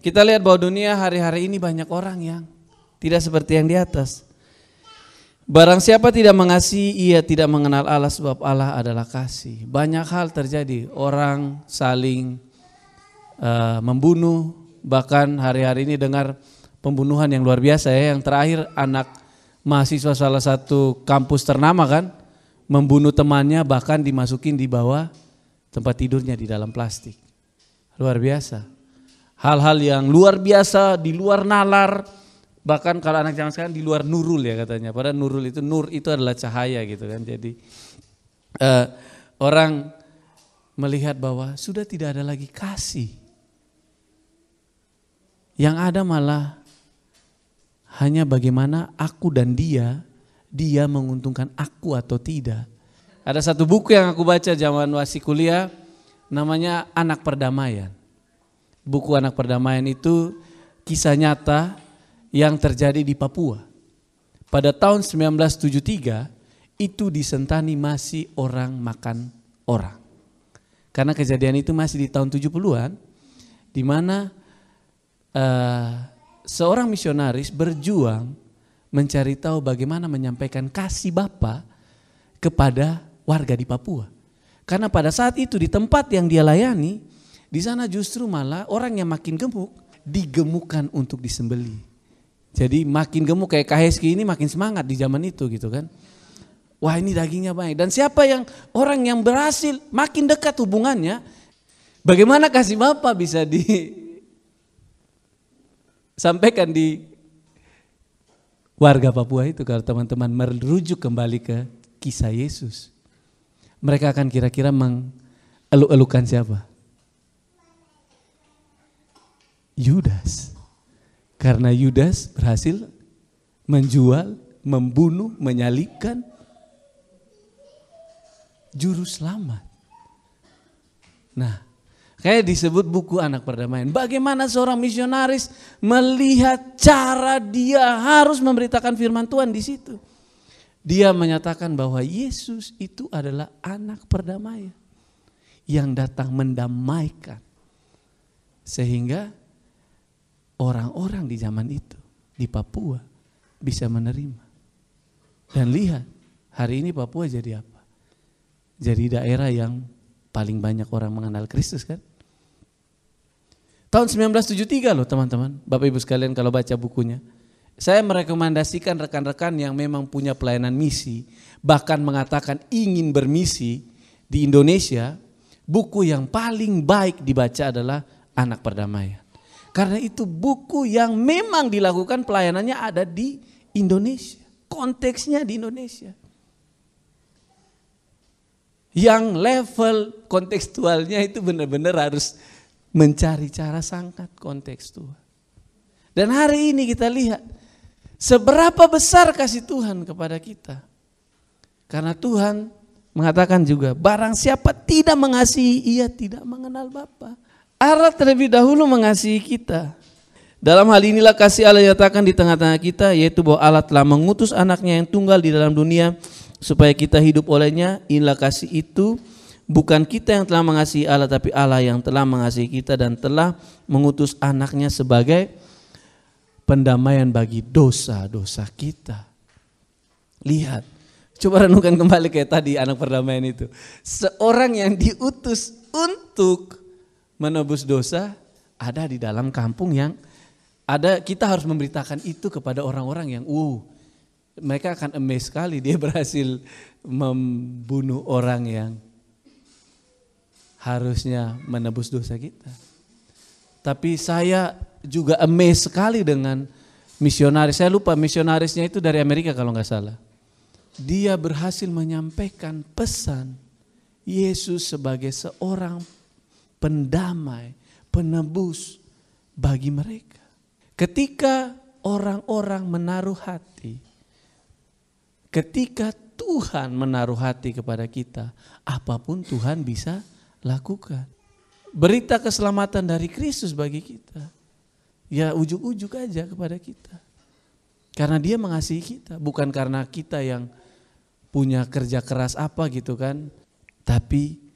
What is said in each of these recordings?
Kita lihat bahwa dunia hari-hari ini banyak orang yang tidak seperti yang di atas. Barang siapa tidak mengasihi, ia tidak mengenal Allah, sebab Allah adalah kasih. Banyak hal terjadi, orang saling membunuh, bahkan hari-hari ini dengar pembunuhan yang luar biasa ya. Yang terakhir anak mahasiswa salah satu kampus ternama kan, membunuh temannya, bahkan dimasukin di bawah tempat tidurnya di dalam plastik. Luar biasa. Hal-hal yang luar biasa, di luar nalar. Bahkan kalau anak zaman sekarang di luar nurul ya katanya. Padahal nurul itu, nur itu adalah cahaya gitu kan. Jadi orang melihat bahwa sudah tidak ada lagi kasih. Yang ada malah hanya bagaimana aku dan dia menguntungkan aku atau tidak. Ada satu buku yang aku baca zaman masih kuliah, namanya Anak Perdamaian. Buku Anak Perdamaian itu kisah nyata yang terjadi di Papua. Pada tahun 1973 itu di Sentani masih orang makan orang. Karena kejadian itu masih di tahun 70-an, di mana seorang misionaris berjuang mencari tahu bagaimana menyampaikan kasih Bapa kepada warga di Papua. Karena pada saat itu di tempat yang dia layani, di sana justru malah orang yang makin gemuk digemukkan untuk disembelih. Jadi makin gemuk kayak Kaheski ini makin semangat di zaman itu gitu kan. Wah ini dagingnya baik. Dan siapa yang orang yang berhasil makin dekat hubungannya, bagaimana kasih Bapa bisa disampaikan di warga Papua itu. Kalau teman-teman merujuk kembali ke kisah Yesus, mereka akan kira-kira mengeluk-elukan siapa? Yudas. Karena Yudas berhasil menjual, membunuh, menyalibkan juru selamat. Nah, kayak disebut buku Anak Perdamaian. Bagaimana seorang misionaris melihat cara dia harus memberitakan firman Tuhan di situ. Dia menyatakan bahwa Yesus itu adalah anak perdamaian yang datang mendamaikan. Sehingga orang-orang di zaman itu di Papua bisa menerima. Dan lihat, hari ini Papua jadi apa? Jadi daerah yang paling banyak orang mengenal Kristus kan? Tahun 1973 loh teman-teman, Bapak Ibu sekalian kalau baca bukunya. Saya merekomendasikan rekan-rekan yang memang punya pelayanan misi, bahkan mengatakan ingin bermisi di Indonesia, buku yang paling baik dibaca adalah Anak Perdamaian. Karena itu buku yang memang dilakukan pelayanannya ada di Indonesia. Konteksnya di Indonesia. Yang level kontekstualnya itu benar-benar harus mencari cara sangat kontekstual. Dan hari ini kita lihat seberapa besar kasih Tuhan kepada kita. Karena Tuhan mengatakan juga, barang siapa tidak mengasihi, ia tidak mengenal Bapa. Allah terlebih dahulu mengasihi kita. Dalam hal inilah kasih Allah nyatakan di tengah-tengah kita, yaitu bahwa Allah telah mengutus anaknya yang tunggal di dalam dunia supaya kita hidup olehnya. Inilah kasih itu, bukan kita yang telah mengasihi Allah, tapi Allah yang telah mengasihi kita dan telah mengutus anaknya sebagai pendamaian bagi dosa-dosa kita. Lihat, coba renungkan kembali kayak tadi Anak Perdamaian itu. Seorang yang diutus untuk menebus dosa ada di dalam kampung yang ada, kita harus memberitakan itu kepada orang-orang yang mereka akan amazed sekali dia berhasil membunuh orang yang harusnya menebus dosa kita. Tapi saya juga amazed sekali dengan misionaris. Saya lupa misionarisnya itu dari Amerika kalau nggak salah. Dia berhasil menyampaikan pesan Yesus sebagai seorang pendamai, penebus bagi mereka. Ketika orang-orang menaruh hati, ketika Tuhan menaruh hati kepada kita, apapun Tuhan bisa lakukan. Berita keselamatan dari Kristus bagi kita, ya ujuk-ujuk aja kepada kita. Karena dia mengasihi kita, bukan karena kita yang punya kerja keras apa gitu kan. Tapi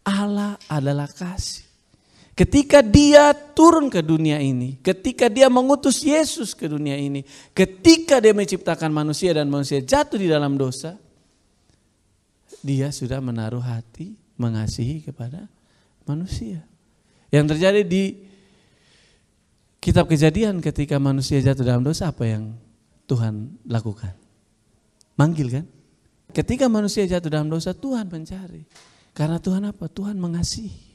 Allah adalah kasih. Ketika dia turun ke dunia ini, ketika dia mengutus Yesus ke dunia ini, ketika dia menciptakan manusia dan manusia jatuh di dalam dosa, dia sudah menaruh hati mengasihi kepada manusia. Yang terjadi di kitab Kejadian ketika manusia jatuh dalam dosa, apa yang Tuhan lakukan? Manggil kan? Ketika manusia jatuh dalam dosa, Tuhan mencari. Karena Tuhan apa? Tuhan mengasihi.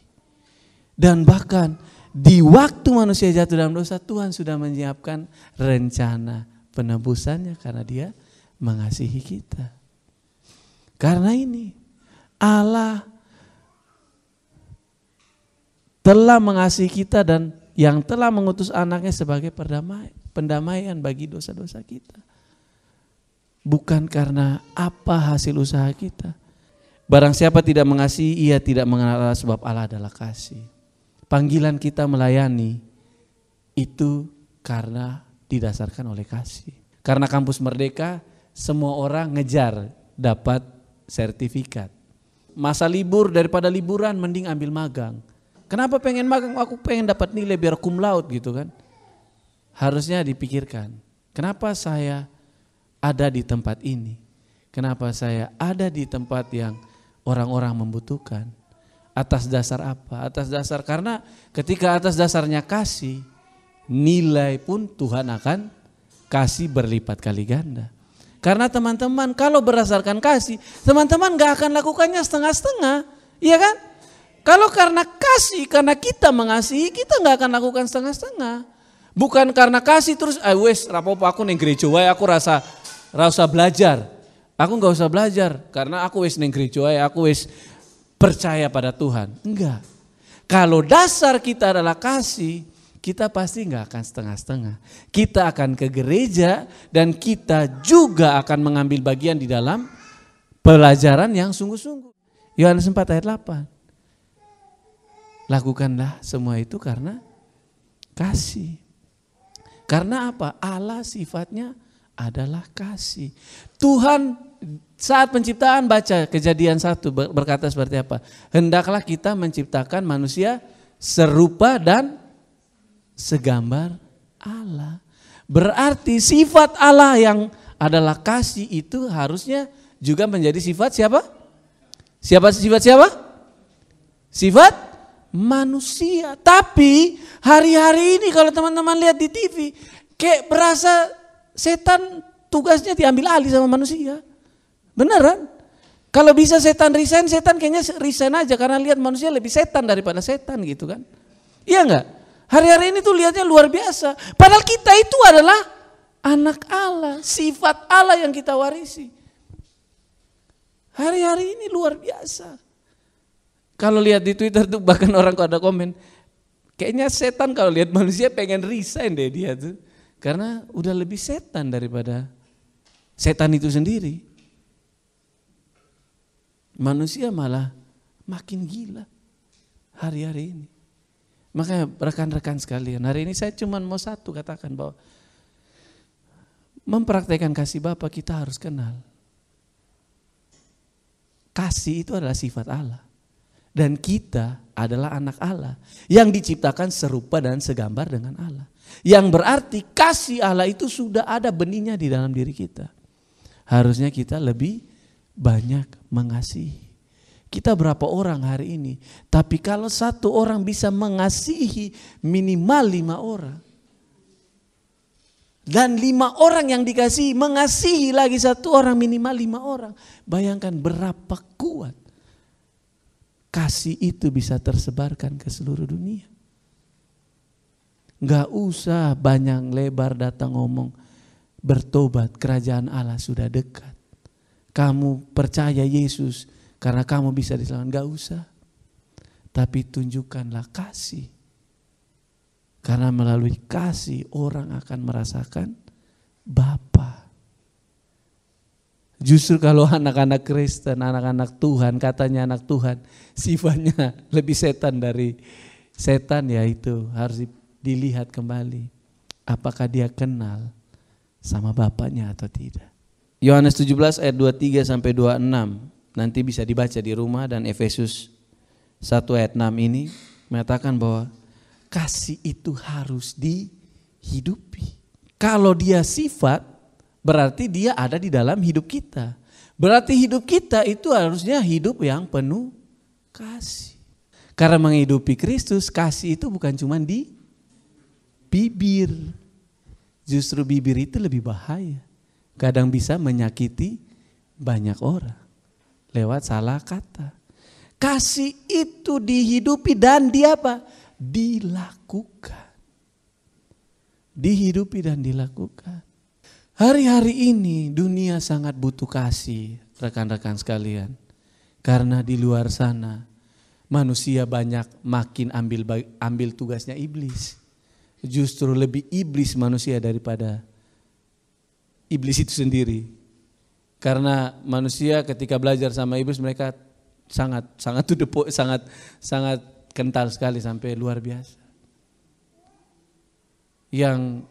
Dan bahkan di waktu manusia jatuh dalam dosa, Tuhan sudah menyiapkan rencana penebusannya karena dia mengasihi kita. Karena ini Allah telah mengasihi kita dan yang telah mengutus anaknya sebagai pendamaian bagi dosa-dosa kita. Bukan karena apa hasil usaha kita. Barang siapa tidak mengasihi, ia tidak mengenal Allah, sebab Allah adalah kasih. Panggilan kita melayani itu karena didasarkan oleh kasih. Karena kampus Merdeka semua orang ngejar dapat sertifikat. Masa libur daripada liburan mending ambil magang. Kenapa pengen magang? Aku pengen dapat nilai biar cum laude gitu kan. Harusnya dipikirkan, kenapa saya ada di tempat ini? Kenapa saya ada di tempat yang orang-orang membutuhkan? Atas dasar apa? Atas dasar karena ketika atas dasarnya kasih, nilai pun Tuhan akan kasih berlipat kali ganda. Karena teman-teman kalau berdasarkan kasih, teman-teman gak akan lakukannya setengah-setengah, iya kan? Kalau karena kasih, karena kita mengasihi, kita gak akan lakukan setengah-setengah. Bukan karena kasih terus, wes rapopo aku neng gereja wae aku rasa belajar. Aku gak usah belajar karena aku wes neng gereja wae, aku wes percaya pada Tuhan. Enggak. Kalau dasar kita adalah kasih, kita pasti enggak akan setengah-setengah. Kita akan ke gereja dan kita juga akan mengambil bagian di dalam pelajaran yang sungguh-sungguh. Yohanes 4 ayat 8. Lakukanlah semua itu karena kasih. Karena apa? Allah sifatnya adalah kasih. Tuhan saat penciptaan, baca Kejadian 1 berkata seperti apa? Hendaklah kita menciptakan manusia serupa dan segambar Allah. Berarti sifat Allah yang adalah kasih itu harusnya juga menjadi sifat siapa? Sifat siapa? Sifat manusia. Tapi hari-hari ini kalau teman-teman lihat di TV, kayak berasa setan tugasnya diambil alih sama manusia. Beneran? Kalau bisa setan resign, setan kayaknya resign aja karena lihat manusia lebih setan daripada setan gitu kan. Iya enggak? Hari-hari ini tuh lihatnya luar biasa. Padahal kita itu adalah anak Allah, sifat Allah yang kita warisi. Hari-hari ini luar biasa. Kalau lihat di Twitter tuh bahkan orang ada komen, kayaknya setan kalau lihat manusia pengen resign deh dia tuh. Karena udah lebih setan daripada setan itu sendiri. Manusia malah makin gila hari-hari ini. Makanya rekan-rekan sekalian, hari ini saya cuma mau satu katakan bahwa mempraktekkan kasih Bapa kita harus kenal. Kasih itu adalah sifat Allah. Dan kita adalah anak Allah yang diciptakan serupa dan segambar dengan Allah. Yang berarti kasih Allah itu sudah ada benihnya di dalam diri kita. Harusnya kita lebih banyak mengasihi. Kita berapa orang hari ini? Tapi kalau satu orang bisa mengasihi minimal 5 orang. Dan 5 orang yang dikasihi mengasihi lagi satu orang minimal 5 orang. Bayangkan berapa kuat kasih itu bisa tersebarkan ke seluruh dunia. Gak usah banyak lebar datang ngomong bertobat, kerajaan Allah sudah dekat. Kamu percaya Yesus karena kamu bisa diselamatkan, gak usah. Tapi tunjukkanlah kasih. Karena melalui kasih orang akan merasakan Bapa. Justru kalau anak-anak Kristen, anak-anak Tuhan, katanya anak Tuhan, sifatnya lebih setan dari setan, ya itu harus dilihat kembali. Apakah dia kenal sama Bapaknya atau tidak. Yohanes 17 ayat 23 sampai 26 nanti bisa dibaca di rumah, dan Efesus 1 ayat 6 ini mengatakan bahwa kasih itu harus dihidupi. Kalau dia sifat, berarti dia ada di dalam hidup kita. Berarti hidup kita itu harusnya hidup yang penuh kasih. Karena menghidupi Kristus, kasih itu bukan cuma di bibir. Justru bibir itu lebih bahaya. Kadang bisa menyakiti banyak orang lewat salah kata. Kasih itu dihidupi dan dilakukan. Dihidupi dan dilakukan. Hari-hari ini dunia sangat butuh kasih, rekan-rekan sekalian. Karena di luar sana manusia banyak makin ambil tugasnya iblis. Justru lebih iblis manusia daripada iblis itu sendiri. Karena manusia ketika belajar sama iblis mereka sangat to the point, sangat kental sekali sampai luar biasa. Yang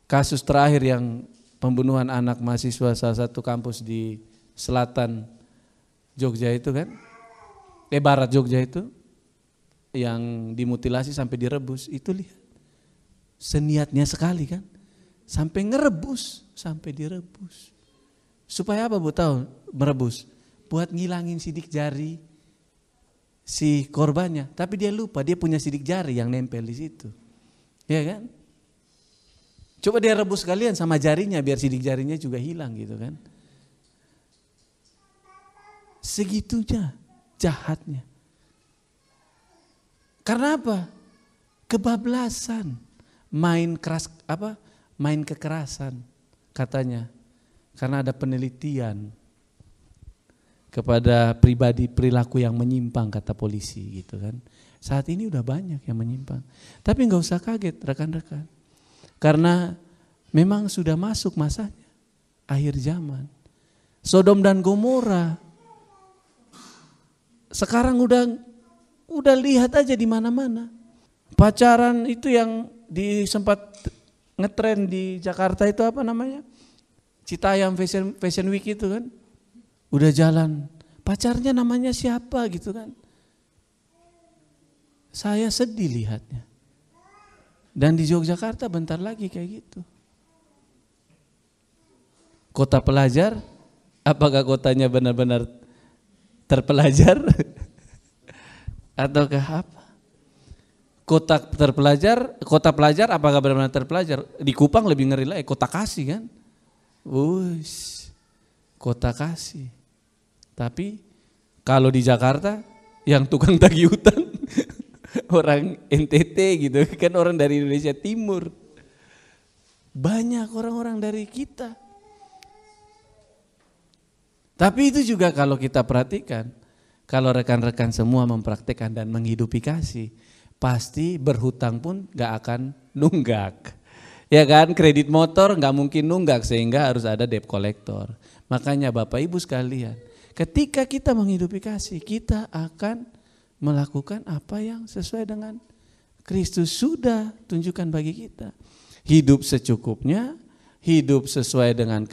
kasus terakhir yang pembunuhan anak mahasiswa salah satu kampus di selatan Jogja itu kan, barat Jogja itu, yang dimutilasi sampai direbus, itu lihat seniatnya sekali kan, sampai ngerebus, sampai direbus. Supaya apa Bu tahu merebus? Buat ngilangin sidik jari si korbannya, tapi dia lupa dia punya sidik jari yang nempel di situ, ya kan? Coba dia rebus sekalian sama jarinya biar sidik jarinya juga hilang gitu kan? Segitunya jahatnya. Karena apa? Kebablasan, main kekerasan katanya. Karena ada penelitian kepada pribadi perilaku yang menyimpang kata polisi gitu kan. Saat ini udah banyak yang menyimpang. Tapi nggak usah kaget rekan-rekan. Karena memang sudah masuk masanya akhir zaman. Sodom dan Gomora sekarang udah lihat aja di mana-mana. Pacaran itu yang sempat ngetren di Jakarta itu apa namanya? Citayam Fashion Week itu kan. Udah jalan. Pacarnya namanya siapa gitu kan. Saya sedih lihatnya. Dan di Yogyakarta bentar lagi kayak gitu. Kota pelajar, apakah kotanya benar-benar terpelajar? Ataukah apa? Kota pelajar apakah benar-benar terpelajar? Di Kupang lebih ngeri lagi, kota kasih kan? Kota kasih. Tapi kalau di Jakarta yang tukang tagih hutang orang NTT gitu kan, orang dari Indonesia Timur. Banyak orang-orang dari kita. Tapi itu juga kalau kita perhatikan, kalau rekan-rekan semua mempraktekkan dan menghidupi kasih, pasti berhutang pun gak akan nunggak. Ya kan, kredit motor gak mungkin nunggak sehingga harus ada debt collector. Makanya Bapak Ibu sekalian, ketika kita menghidupi kasih, kita akan melakukan apa yang sesuai dengan Kristus sudah tunjukkan bagi kita. Hidup secukupnya, hidup sesuai dengan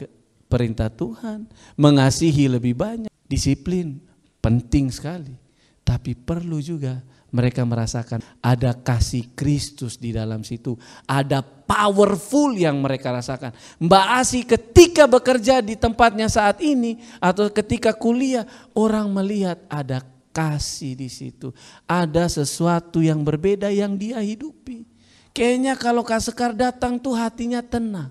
perintah Tuhan, mengasihi lebih banyak, disiplin penting sekali. Tapi perlu juga mereka merasakan ada kasih Kristus di dalam situ, ada powerful yang mereka rasakan. Mbak Asi ketika bekerja di tempatnya saat ini atau ketika kuliah, orang melihat ada kasih di situ, ada sesuatu yang berbeda yang dia hidupi. Kayaknya kalau Kak Sekar datang tuh hatinya tenang.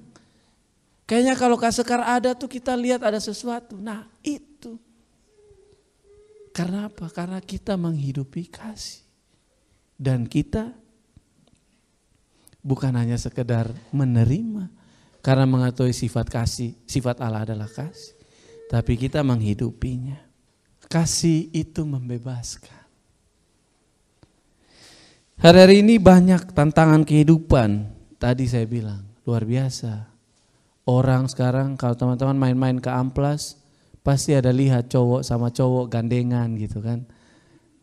Kayaknya kalau Kak Sekar ada tuh kita lihat ada sesuatu. Nah itu. Karena apa? Karena kita menghidupi kasih. Dan kita bukan hanya sekedar menerima. Karena mengetahui sifat kasih, sifat Allah adalah kasih. Tapi kita menghidupinya. Kasih itu membebaskan. Hari-hari ini banyak tantangan kehidupan. Tadi saya bilang luar biasa. Orang sekarang kalau teman-teman main-main ke Amplas, pasti ada lihat cowok sama cowok gandengan gitu kan.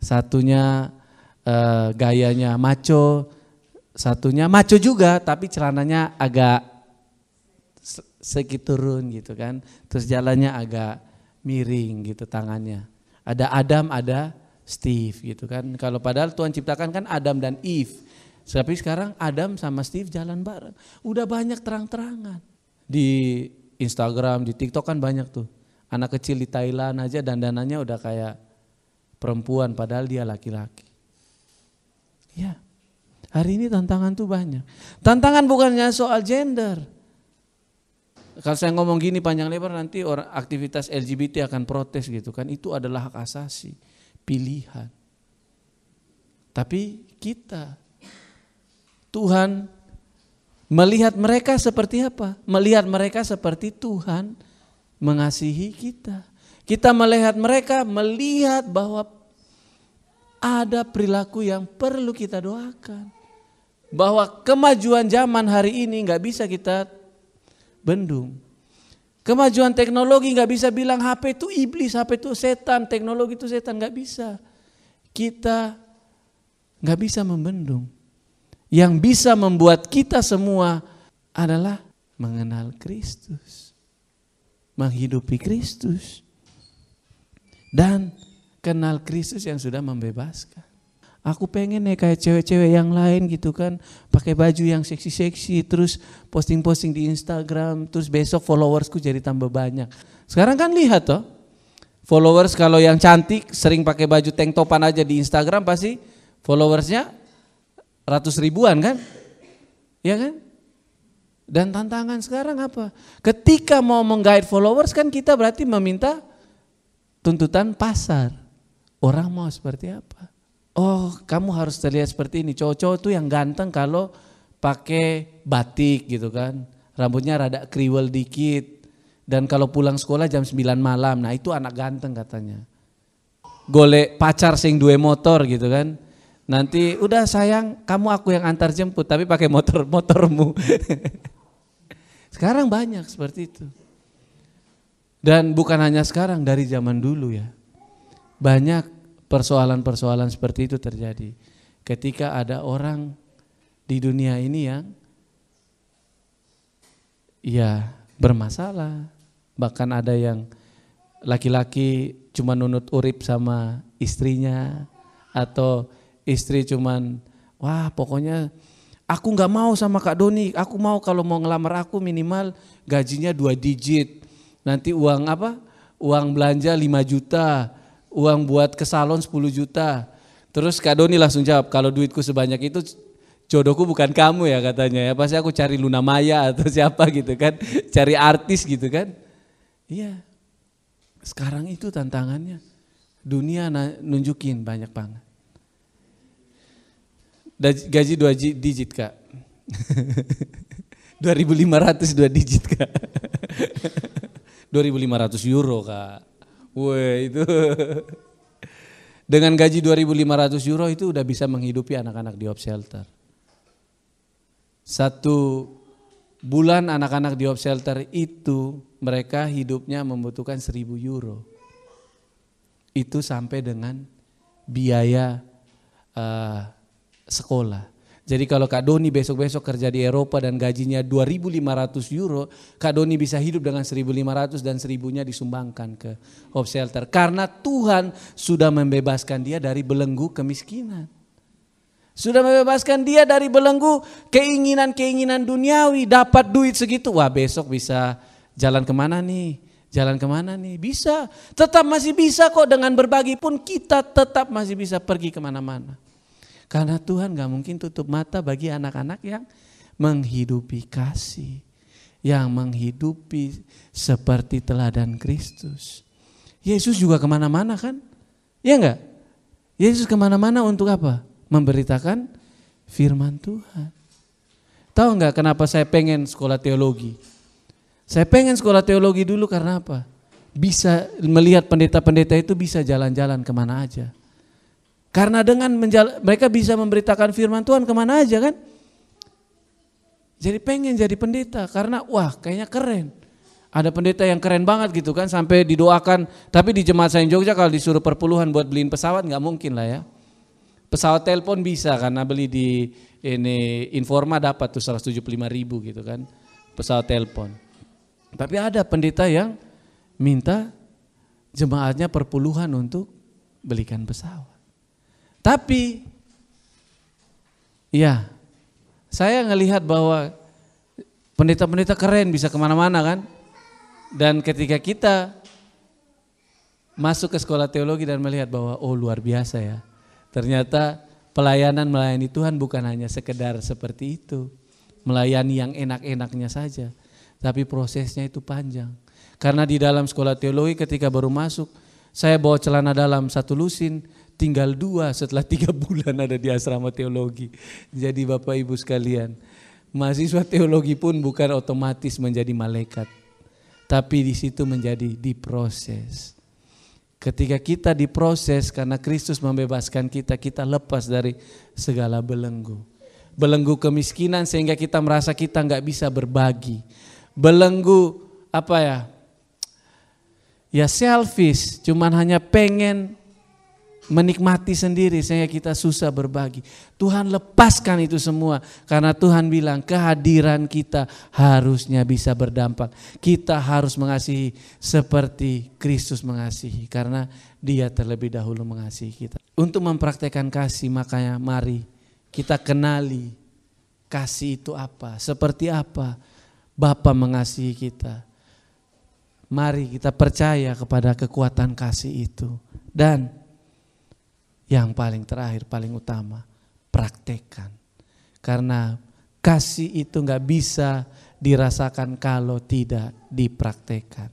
Satunya gayanya maco, satunya maco juga tapi celananya agak sedikit turun gitu kan. Terus jalannya agak miring gitu tangannya. Ada Adam, ada Steve gitu kan. Kalau padahal Tuhan ciptakan kan Adam dan Eve. Tapi sekarang Adam sama Steve jalan bareng. Udah banyak terang-terangan. Di Instagram, di TikTok kan banyak tuh. Anak kecil di Thailand aja dandanannya udah kayak perempuan padahal dia laki-laki. Ya, hari ini tantangan tuh banyak. Tantangan bukannya soal gender. Kalau saya ngomong gini panjang lebar nanti orang aktivitas LGBT akan protes gitu kan. Itu adalah hak asasi, pilihan. Tapi kita, Tuhan melihat mereka seperti apa? Melihat mereka seperti Tuhan mengasihi kita. Kita melihat mereka, melihat bahwa ada perilaku yang perlu kita doakan. Bahwa kemajuan zaman hari ini gak bisa kita bendung. Kemajuan teknologi gak bisa bilang HP itu iblis, HP itu setan, teknologi itu setan, gak bisa. Kita gak bisa membendung. Yang bisa membuat kita semua adalah mengenal Kristus, menghidupi Kristus, dan kenal Kristus yang sudah membebaskan. Aku pengen nih kayak cewek-cewek yang lain gitu kan, pakai baju yang seksi-seksi, terus posting-posting di Instagram, terus besok followersku jadi tambah banyak. Sekarang kan lihat toh, followers kalau yang cantik sering pakai baju tank topan aja di Instagram pasti followersnya ratus ribuan kan, ya kan? Dan tantangan sekarang apa? Ketika mau menggait followers kan kita berarti meminta tuntutan pasar. Orang mau seperti apa? Oh, kamu harus terlihat seperti ini. Cowok-cowok tuh yang ganteng kalau pakai batik gitu kan. Rambutnya rada kriwel dikit. Dan kalau pulang sekolah jam 9 malam. Nah itu anak ganteng katanya. Golek pacar sing duwe motor gitu kan. Nanti udah sayang kamu aku yang antar jemput tapi pakai motormu. Sekarang banyak seperti itu. Dan bukan hanya sekarang, dari zaman dulu ya. Banyak persoalan-persoalan seperti itu terjadi. Ketika ada orang di dunia ini yang ya bermasalah. Bahkan ada yang laki-laki cuma nunut urip sama istrinya. Atau istri cuman wah pokoknya aku gak mau sama Kak Doni. Aku mau kalau mau ngelamar aku minimal gajinya 2 digit. Nanti uang apa? Uang belanja 5 juta. Uang buat ke salon 10 juta. Terus Kak Doni langsung jawab, kalau duitku sebanyak itu jodohku bukan kamu ya katanya ya. Pasti aku cari Luna Maya atau siapa gitu kan. Cari artis gitu kan. Iya. Sekarang itu tantangannya. Dunia nunjukin banyak banget. Gaji 2 digit Kak. 2.500 2 digit Kak. 2.500 euro Kak. Woi itu. Dengan gaji 2.500 euro itu udah bisa menghidupi anak-anak di Hope Shelter. 1 bulan anak-anak di Hope Shelter itu mereka hidupnya membutuhkan 1.000 euro. Itu sampai dengan biaya sekolah. Jadi kalau Kak Doni besok-besok kerja di Eropa dan gajinya 2.500 euro, Kak Doni bisa hidup dengan 1.500 dan 1.000-nya disumbangkan ke Hope Shelter. Karena Tuhan sudah membebaskan dia dari belenggu kemiskinan. Sudah membebaskan dia dari belenggu keinginan-keinginan duniawi. Dapat duit segitu, wah besok bisa jalan kemana nih? Jalan kemana nih? Bisa, tetap masih bisa kok, dengan berbagi pun kita tetap masih bisa pergi kemana-mana. Karena Tuhan gak mungkin tutup mata bagi anak-anak yang menghidupi kasih. Yang menghidupi seperti teladan Kristus. Yesus juga kemana-mana kan? Iya enggak? Yesus kemana-mana untuk apa? Memberitakan firman Tuhan. Tahu enggak kenapa saya pengen sekolah teologi? Saya pengen sekolah teologi dulu karena apa? Bisa melihat pendeta-pendeta itu bisa jalan-jalan kemana aja. Karena dengan mereka bisa memberitakan firman Tuhan kemana aja kan. Jadi pengen jadi pendeta karena wah kayaknya keren. Ada pendeta yang keren banget gitu kan sampai didoakan. Tapi di Jemaat Saint Jogja kalau disuruh perpuluhan buat beliin pesawat gak mungkin lah ya. Pesawat telepon bisa karena beli di ini Informa dapat tuh 175.000 gitu kan. Pesawat telepon. Tapi ada pendeta yang minta jemaatnya perpuluhan untuk belikan pesawat. Tapi ya Saya ngelihat bahwa pendeta-pendeta keren bisa kemana-mana kan. Dan ketika kita masuk ke sekolah teologi dan melihat bahwa oh luar biasa ya. Ternyata melayani Tuhan bukan hanya sekedar seperti itu. Melayani yang enak-enaknya saja. Tapi prosesnya itu panjang. Karena di dalam sekolah teologi ketika baru masuk, saya bawa celana dalam 1 lusin, tinggal 2 setelah 3 bulan ada di asrama teologi. Jadi Bapak Ibu sekalian, mahasiswa teologi pun bukan otomatis menjadi malaikat. Tapi di situ menjadi diproses. Ketika kita diproses karena Kristus membebaskan kita, kita lepas dari segala belenggu. Belenggu kemiskinan sehingga kita merasa kita nggak bisa berbagi. Belenggu apa ya? Ya selfish, cuman hanya pengen menikmati sendiri sehingga kita susah berbagi. Tuhan lepaskan itu semua karena Tuhan bilang kehadiran kita harusnya bisa berdampak. Kita harus mengasihi seperti Kristus mengasihi karena Dia terlebih dahulu mengasihi kita. Untuk mempraktekkan kasih makanya mari kita kenali kasih itu apa, seperti apa Bapa mengasihi kita. Mari kita percaya kepada kekuatan kasih itu dan yang paling terakhir, paling utama, praktekkan. Karena kasih itu gak bisa dirasakan kalau tidak dipraktekkan.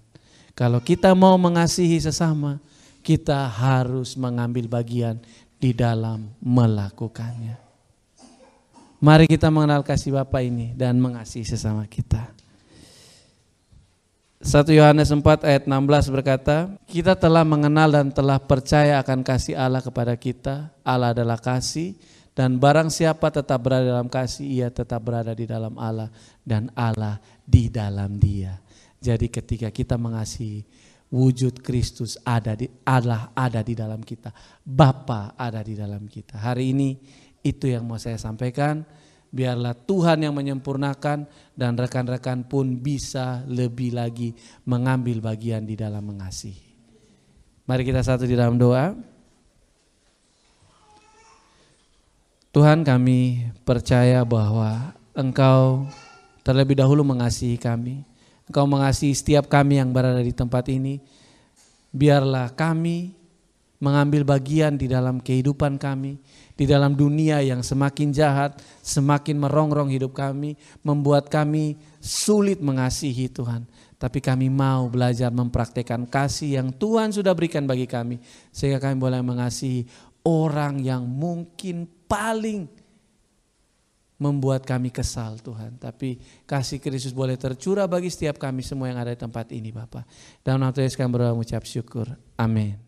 Kalau kita mau mengasihi sesama, kita harus mengambil bagian di dalam melakukannya. Mari kita mengenal kasih Bapa ini dan mengasihi sesama kita. 1 Yohanes 4 ayat 16 berkata, kita telah mengenal dan telah percaya akan kasih Allah kepada kita. Allah adalah kasih dan barang siapa tetap berada dalam kasih, ia tetap berada di dalam Allah dan Allah di dalam dia. Jadi ketika kita mengasihi, wujud Kristus Allah ada di dalam kita. Bapa ada di dalam kita. Hari ini itu yang mau saya sampaikan. Biarlah Tuhan yang menyempurnakan dan rekan-rekan pun bisa lebih lagi mengambil bagian di dalam mengasihi. Mari kita satu di dalam doa. Tuhan, kami percaya bahwa Engkau terlebih dahulu mengasihi kami. Engkau mengasihi setiap kami yang berada di tempat ini. Biarlah kami mengambil bagian di dalam kehidupan kami, di dalam dunia yang semakin jahat, semakin merongrong hidup kami, membuat kami sulit mengasihi Tuhan. Tapi kami mau belajar mempraktekkan kasih yang Tuhan sudah berikan bagi kami, sehingga kami boleh mengasihi orang yang mungkin paling membuat kami kesal Tuhan. Tapi kasih Kristus boleh tercurah bagi setiap kami semua yang ada di tempat ini Bapa. Dalam nama Yesus kami berdoa mengucap syukur. Amin.